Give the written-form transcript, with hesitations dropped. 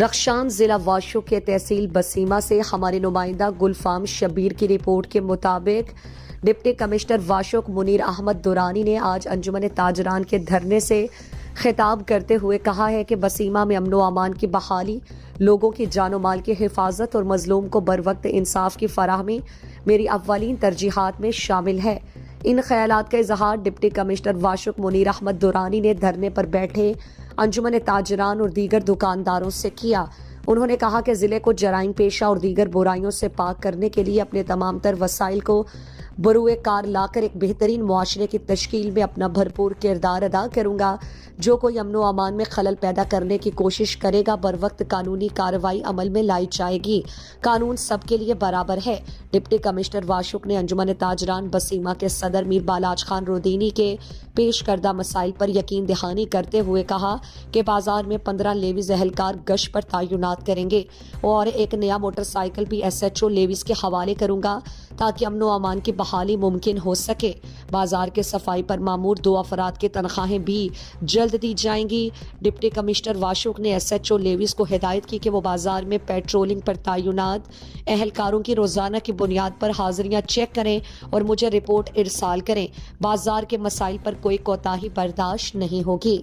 رخشان ضلع واشو کے تحصیل بسیمہ سے ہمارے نمائندہ گلفام شبیر کی رپورٹ کے مطابق ڈپٹی کمشنر واشوک منیر احمد دورانی نے آج انجمن تاجران کے دھرنے سے خطاب کرتے ہوئے کہا ہے کہ بسیمہ میں امن و امان کی بحالی، لوگوں کی جان و مال کی حفاظت اور مظلوم کو بروقت انصاف کی فراہمی میری اولین ترجیحات میں شامل ہے۔ ان خیالات کا اظہار ڈپٹی کمشنر واشوک منیر احمد دورانی نے دھرنے پر بیٹھے انجمن تاجران اور دیگر دکانداروں سے کیا۔ انہوں نے کہا کہ ضلع کو جرائم پیشہ اور دیگر برائیوں سے پاک کرنے کے لیے اپنے تمام تر وسائل کو بروئے کار لا کر ایک بہترین معاشرے کی تشکیل میں اپنا بھرپور کردار ادا کروں گا۔ جو کوئی امن و امان میں خلل پیدا کرنے کی کوشش کرے گا بروقت قانونی کارروائی عمل میں لائی جائے گی۔ قانون سب کے لیے برابر ہے۔ ڈپٹی کمشنر واشوک نے انجمن تاجران بسیمہ کے صدر میر بالاج خان رودینی کے پیش کردہ مسائل پر یقین دہانی کرتے ہوئے کہا کہ بازار میں 15 لیویز اہلکار گشت پر تعینات کریں گے اور ایک نیا موٹر سائیکل بھی SHO لیویز کے حوالے کروں گا تاکہ امن و امان کی بحالی ممکن ہو سکے۔ بازار کے صفائی پر مامور 2 افراد کی تنخواہیں بھی جلد دی جائیں گی۔ ڈپٹی کمشنر واشوک نے SHO لیویز کو ہدایت کی کہ وہ بازار میں پیٹرولنگ پر تعینات اہلکاروں کی روزانہ کی بنیاد پر حاضریاں چیک کریں اور مجھے رپورٹ ارسال کریں۔ بازار کے مسائل پر کوئی کوتاہی برداشت نہیں ہوگی۔